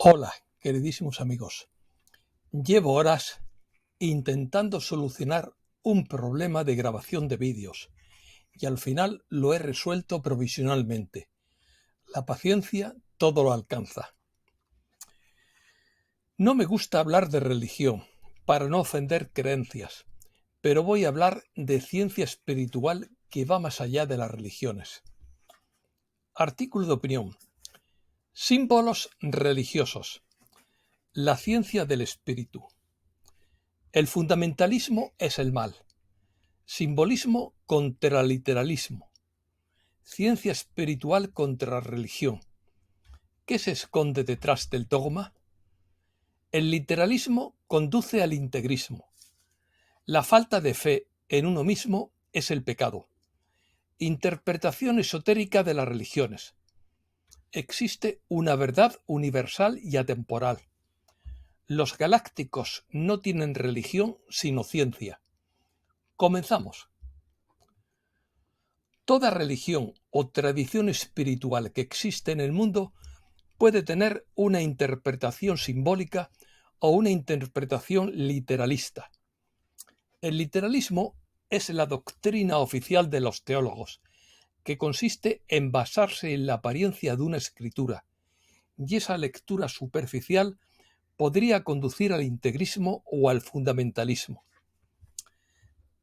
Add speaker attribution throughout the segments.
Speaker 1: Hola, queridísimos amigos. Llevo horas intentando solucionar un problema de grabación de vídeos y al final lo he resuelto provisionalmente. La paciencia todo lo alcanza. No me gusta hablar de religión para no ofender creencias, pero voy a hablar de ciencia espiritual que va más allá de las religiones. Artículo de opinión. Símbolos religiosos. La ciencia del espíritu. El fundamentalismo es el mal. Simbolismo contra literalismo. Ciencia espiritual contra religión. ¿Qué se esconde detrás del dogma? El literalismo conduce al integrismo. La falta de fe en uno mismo es el pecado. Interpretación esotérica de las religiones. Existe una verdad universal y atemporal. Los galácticos no tienen religión sino ciencia. Comenzamos. Toda religión o tradición espiritual que existe en el mundo puede tener una interpretación simbólica o una interpretación literalista. El literalismo es la doctrina oficial de los teólogos, que consiste en basarse en la apariencia de una escritura, y esa lectura superficial podría conducir al integrismo o al fundamentalismo.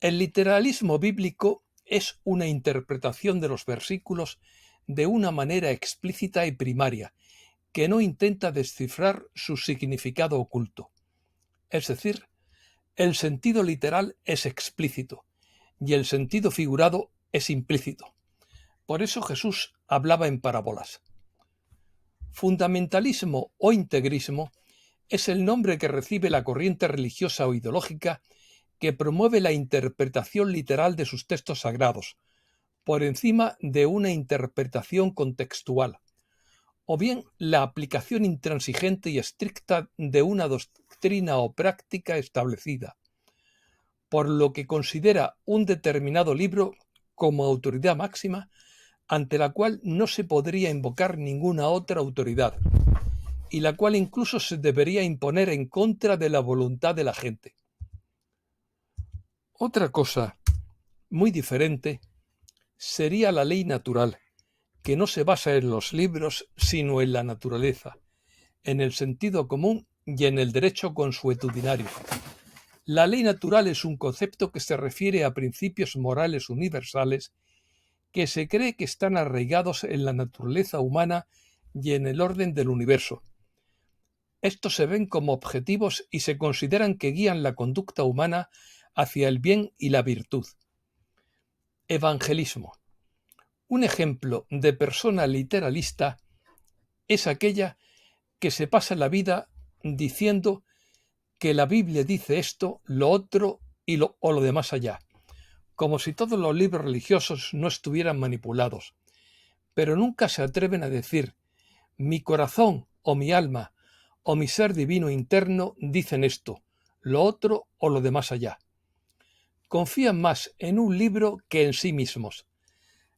Speaker 1: El literalismo bíblico es una interpretación de los versículos de una manera explícita y primaria, que no intenta descifrar su significado oculto. Es decir, el sentido literal es explícito y el sentido figurado es implícito. Por eso Jesús hablaba en parábolas. Fundamentalismo o integrismo es el nombre que recibe la corriente religiosa o ideológica que promueve la interpretación literal de sus textos sagrados, por encima de una interpretación contextual, o bien la aplicación intransigente y estricta de una doctrina o práctica establecida, por lo que considera un determinado libro como autoridad máxima ante la cual no se podría invocar ninguna otra autoridad, y la cual incluso se debería imponer en contra de la voluntad de la gente. Otra cosa muy diferente sería la ley natural, que no se basa en los libros, sino en la naturaleza, en el sentido común y en el derecho consuetudinario. La ley natural es un concepto que se refiere a principios morales universales que se cree que están arraigados en la naturaleza humana y en el orden del universo. Estos se ven como objetivos y se consideran que guían la conducta humana hacia el bien y la virtud. Evangelismo. Un ejemplo de persona literalista es aquella que se pasa la vida diciendo que la Biblia dice esto, lo otro o lo de más allá, como si todos los libros religiosos no estuvieran manipulados, pero nunca se atreven a decir mi corazón o mi alma o mi ser divino interno dicen esto, lo otro o lo de más allá. Confían más en un libro que en sí mismos.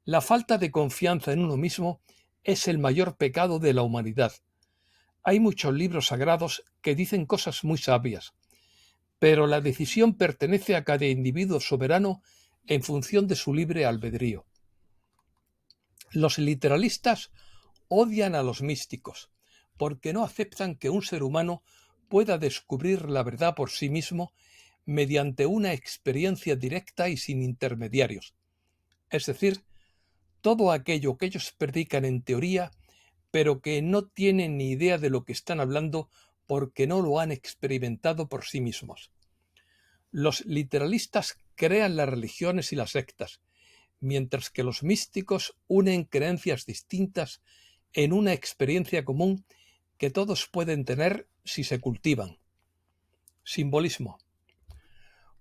Speaker 1: La falta de confianza en uno mismo es el mayor pecado de la humanidad. Hay muchos libros sagrados que dicen cosas muy sabias, pero la decisión pertenece a cada individuo soberano en función de su libre albedrío. Los literalistas odian a los místicos, porque no aceptan que un ser humano pueda descubrir la verdad por sí mismo mediante una experiencia directa y sin intermediarios. Es decir, todo aquello que ellos predican en teoría, pero que no tienen ni idea de lo que están hablando porque no lo han experimentado por sí mismos. Los literalistas crean las religiones y las sectas, mientras que los místicos unen creencias distintas en una experiencia común que todos pueden tener si se cultivan. Simbolismo.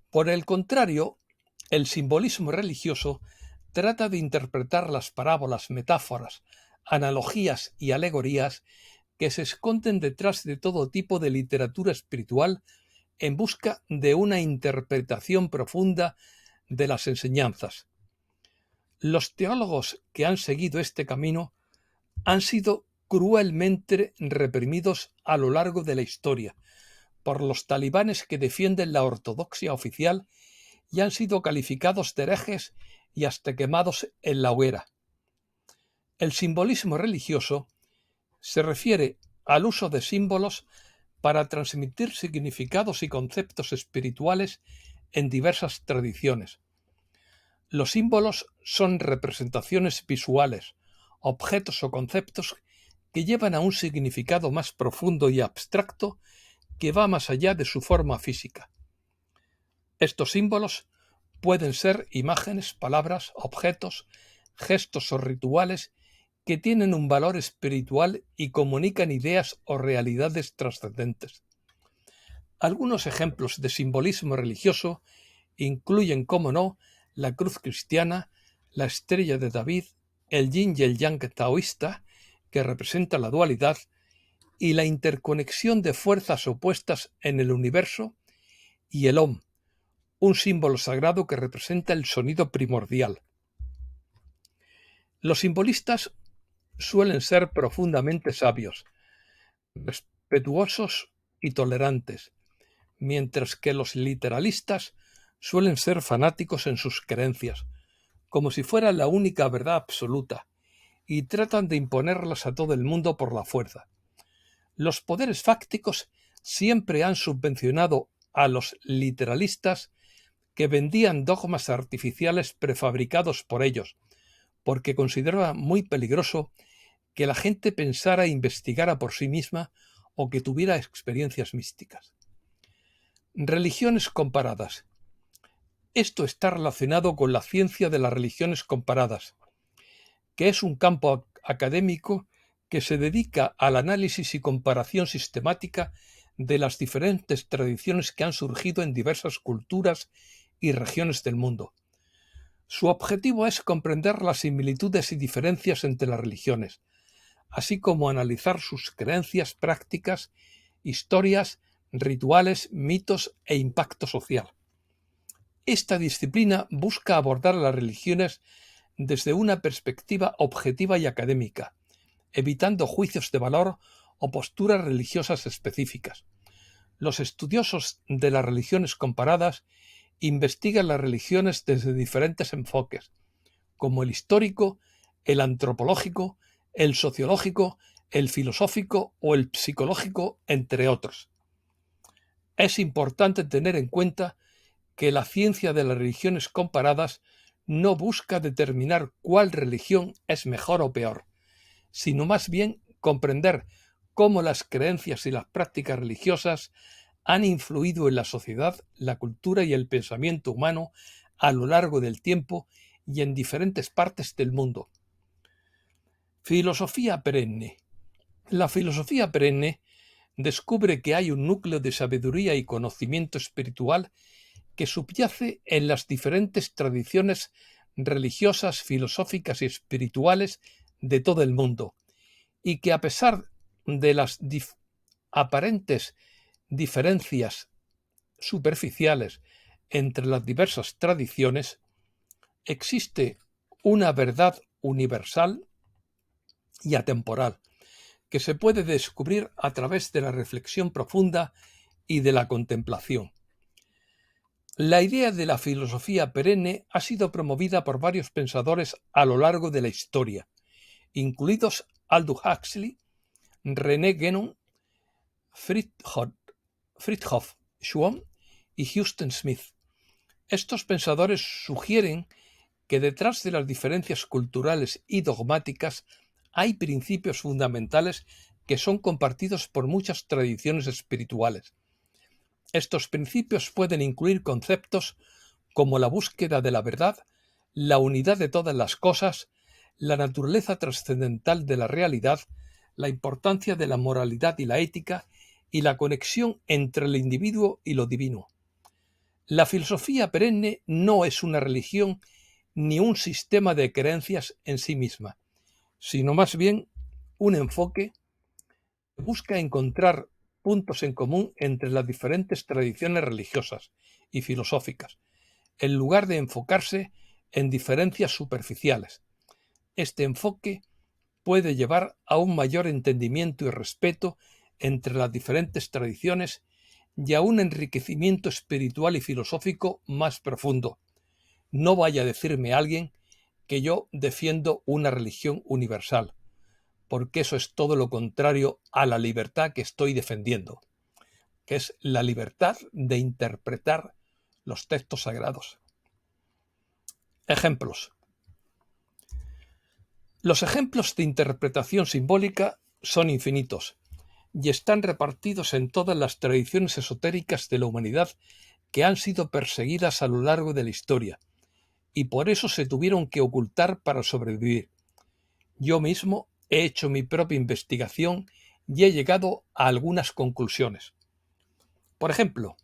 Speaker 1: Por el contrario, el simbolismo religioso trata de interpretar las parábolas, metáforas, analogías y alegorías que se esconden detrás de todo tipo de literatura espiritual en busca de una interpretación profunda de las enseñanzas. Los teólogos que han seguido este camino han sido cruelmente reprimidos a lo largo de la historia por los talibanes que defienden la ortodoxia oficial y han sido calificados de herejes y hasta quemados en la hoguera. El simbolismo religioso se refiere al uso de símbolos para transmitir significados y conceptos espirituales en diversas tradiciones. Los símbolos son representaciones visuales, objetos o conceptos que llevan a un significado más profundo y abstracto que va más allá de su forma física. Estos símbolos pueden ser imágenes, palabras, objetos, gestos o rituales que tienen un valor espiritual y comunican ideas o realidades trascendentes. Algunos ejemplos de simbolismo religioso incluyen, como no, la cruz cristiana, la estrella de David, el yin y el yang taoísta, que representa la dualidad, y la interconexión de fuerzas opuestas en el universo, y el Om, un símbolo sagrado que representa el sonido primordial. Los simbolistas suelen ser profundamente sabios, respetuosos y tolerantes, mientras que los literalistas suelen ser fanáticos en sus creencias, como si fuera la única verdad absoluta, y tratan de imponerlas a todo el mundo por la fuerza. Los poderes fácticos siempre han subvencionado a los literalistas que vendían dogmas artificiales prefabricados por ellos, porque consideraban muy peligroso que la gente pensara e investigara por sí misma o que tuviera experiencias místicas. Religiones comparadas. Esto está relacionado con la ciencia de las religiones comparadas, que es un campo académico que se dedica al análisis y comparación sistemática de las diferentes tradiciones que han surgido en diversas culturas y regiones del mundo. Su objetivo es comprender las similitudes y diferencias entre las religiones, así como analizar sus creencias, prácticas, historias, rituales, mitos e impacto social. Esta disciplina busca abordar las religiones desde una perspectiva objetiva y académica, evitando juicios de valor o posturas religiosas específicas. Los estudiosos de las religiones comparadas investigan las religiones desde diferentes enfoques, como el histórico, el antropológico, el sociológico, el filosófico o el psicológico, entre otros. Es importante tener en cuenta que la ciencia de las religiones comparadas no busca determinar cuál religión es mejor o peor, sino más bien comprender cómo las creencias y las prácticas religiosas han influido en la sociedad, la cultura y el pensamiento humano a lo largo del tiempo y en diferentes partes del mundo. Filosofía perenne. La filosofía perenne descubre que hay un núcleo de sabiduría y conocimiento espiritual que subyace en las diferentes tradiciones religiosas, filosóficas y espirituales de todo el mundo, y que a pesar de las aparentes diferencias superficiales entre las diversas tradiciones, existe una verdad universal y atemporal que se puede descubrir a través de la reflexión profunda y de la contemplación. La idea de la filosofía perenne ha sido promovida por varios pensadores a lo largo de la historia, incluidos Aldous Huxley, René Guénon, Fridtjof Schwab y Huston Smith. Estos pensadores sugieren que detrás de las diferencias culturales y dogmáticas hay principios fundamentales que son compartidos por muchas tradiciones espirituales. Estos principios pueden incluir conceptos como la búsqueda de la verdad, la unidad de todas las cosas, la naturaleza trascendental de la realidad, la importancia de la moralidad y la ética, y la conexión entre el individuo y lo divino. La filosofía perenne no es una religión ni un sistema de creencias en sí misma, sino más bien un enfoque que busca encontrar puntos en común entre las diferentes tradiciones religiosas y filosóficas, en lugar de enfocarse en diferencias superficiales. Este enfoque puede llevar a un mayor entendimiento y respeto entre las diferentes tradiciones y a un enriquecimiento espiritual y filosófico más profundo. No vaya a decirme alguien que yo defiendo una religión universal, porque eso es todo lo contrario a la libertad que estoy defendiendo, que es la libertad de interpretar los textos sagrados. Ejemplos. Los ejemplos de interpretación simbólica son infinitos y están repartidos en todas las tradiciones esotéricas de la humanidad que han sido perseguidas a lo largo de la historia, y por eso se tuvieron que ocultar para sobrevivir. Yo mismo he hecho mi propia investigación y he llegado a algunas conclusiones. Por ejemplo,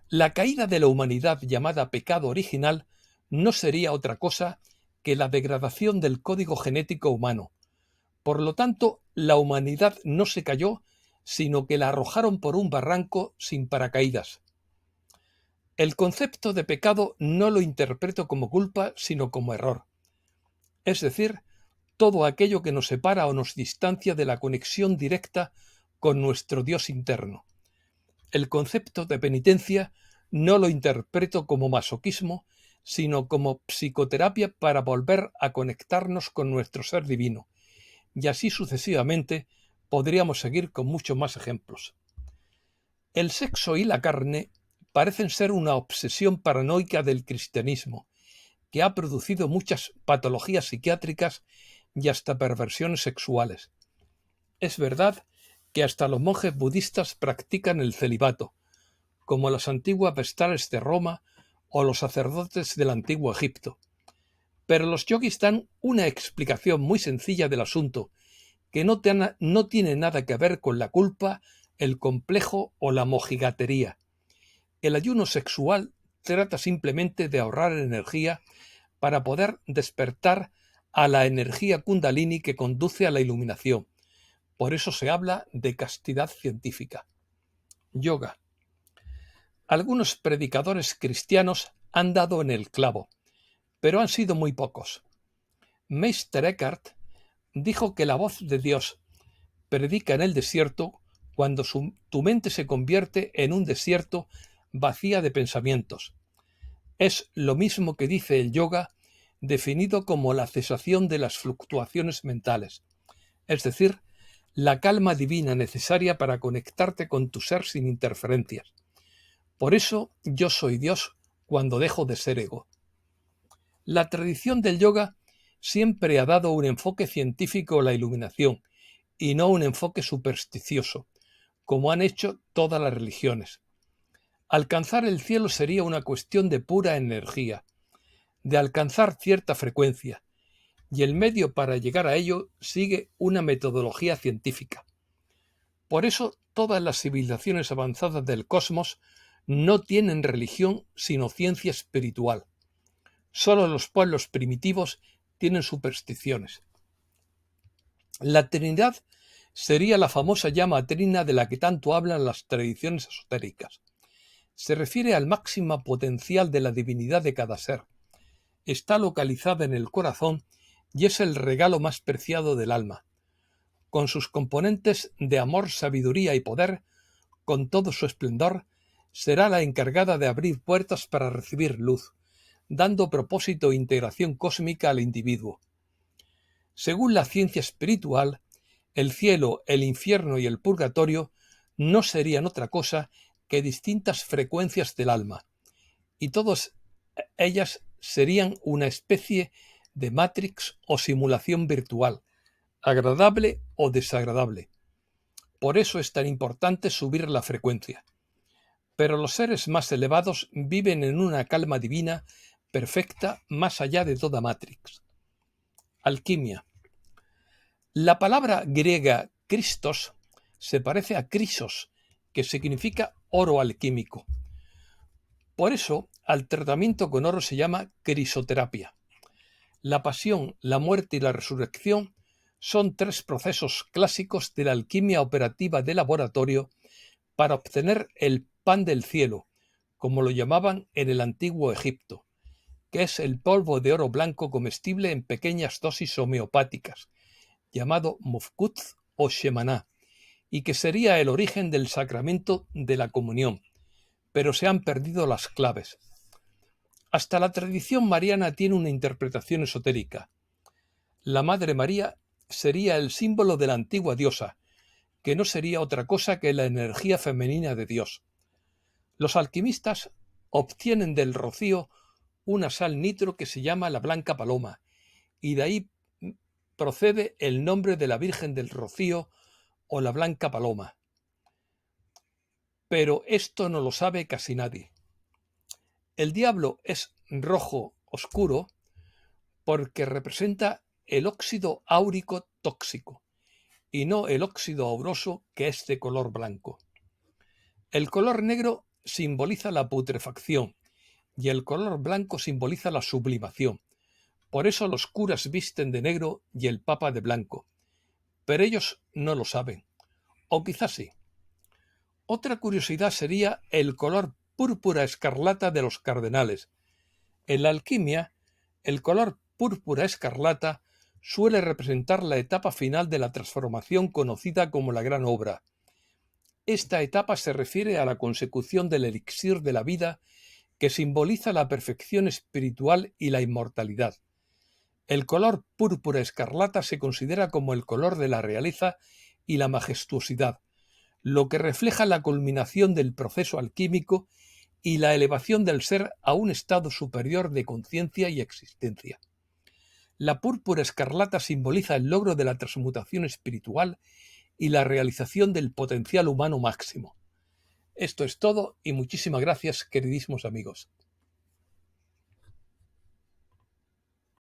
Speaker 1: la caída de la humanidad llamada pecado original no sería otra cosa que la degradación del código genético humano. Por lo tanto, la humanidad no se cayó, sino que la arrojaron por un barranco sin paracaídas. El concepto de pecado no lo interpreto como culpa, sino como error. Es decir, todo aquello que nos separa o nos distancia de la conexión directa con nuestro Dios interno. El concepto de penitencia no lo interpreto como masoquismo, sino como psicoterapia para volver a conectarnos con nuestro ser divino. Y así sucesivamente podríamos seguir con muchos más ejemplos. El sexo y la carne parecen ser una obsesión paranoica del cristianismo, que ha producido muchas patologías psiquiátricas y hasta perversiones sexuales. Es verdad que hasta los monjes budistas practican el celibato, como las antiguas vestales de Roma o los sacerdotes del antiguo Egipto. Pero los yogis dan una explicación muy sencilla del asunto, que no tiene nada que ver con la culpa, el complejo o la mojigatería. El ayuno sexual trata simplemente de ahorrar energía para poder despertar a la energía kundalini que conduce a la iluminación. Por eso se habla de castidad científica. Yoga. Algunos predicadores cristianos han dado en el clavo, pero han sido muy pocos. Meister Eckhart dijo que la voz de Dios predica en el desierto cuando tu mente se convierte en un desierto vacía de pensamientos. Es lo mismo que dice el yoga, definido como la cesación de las fluctuaciones mentales, es decir, la calma divina necesaria para conectarte con tu ser sin interferencias. Por eso yo soy Dios cuando dejo de ser ego. La tradición del yoga siempre ha dado un enfoque científico a la iluminación y no un enfoque supersticioso, como han hecho todas las religiones. Alcanzar el cielo sería una cuestión de pura energía, de alcanzar cierta frecuencia, y el medio para llegar a ello sigue una metodología científica. Por eso todas las civilizaciones avanzadas del cosmos no tienen religión sino ciencia espiritual. Solo los pueblos primitivos tienen supersticiones. La Trinidad sería la famosa llama trina de la que tanto hablan las tradiciones esotéricas. Se refiere al máximo potencial de la divinidad de cada ser. Está localizada en el corazón y es el regalo más preciado del alma. Con sus componentes de amor, sabiduría y poder, con todo su esplendor, será la encargada de abrir puertas para recibir luz, dando propósito e integración cósmica al individuo. Según la ciencia espiritual, el cielo, el infierno y el purgatorio no serían otra cosa que distintas frecuencias del alma, y todas ellas serían una especie de matrix o simulación virtual, agradable o desagradable. Por eso es tan importante subir la frecuencia. Pero los seres más elevados viven en una calma divina perfecta más allá de toda matrix. Alquimia. La palabra griega Christos se parece a crisos, que significa oro alquímico. Por eso, al tratamiento con oro se llama crisoterapia. La pasión, la muerte y la resurrección son tres procesos clásicos de la alquimia operativa de laboratorio para obtener el pan del cielo, como lo llamaban en el antiguo Egipto, que es el polvo de oro blanco comestible en pequeñas dosis homeopáticas, llamado Mufkut o Shemaná, y que sería el origen del sacramento de la comunión, pero se han perdido las claves. Hasta la tradición mariana tiene una interpretación esotérica. La Madre María sería el símbolo de la antigua diosa, que no sería otra cosa que la energía femenina de Dios. Los alquimistas obtienen del rocío una sal nitro que se llama la blanca paloma, y de ahí procede el nombre de la Virgen del Rocío o la blanca paloma. Pero esto no lo sabe casi nadie. El diablo es rojo oscuro porque representa el óxido áurico tóxico y no el óxido auroso, que es de color blanco. El color negro simboliza la putrefacción y el color blanco simboliza la sublimación. Por eso los curas visten de negro y el papa de blanco. Pero ellos no lo saben. O quizás sí. Otra curiosidad sería el color púrpura escarlata de los cardenales. En la alquimia, el color púrpura escarlata suele representar la etapa final de la transformación conocida como la Gran Obra. Esta etapa se refiere a la consecución del elixir de la vida, que simboliza la perfección espiritual y la inmortalidad. El color púrpura escarlata se considera como el color de la realeza y la majestuosidad, lo que refleja la culminación del proceso alquímico y la elevación del ser a un estado superior de conciencia y existencia. La púrpura escarlata simboliza el logro de la transmutación espiritual y la realización del potencial humano máximo. Esto es todo y muchísimas gracias, queridísimos amigos.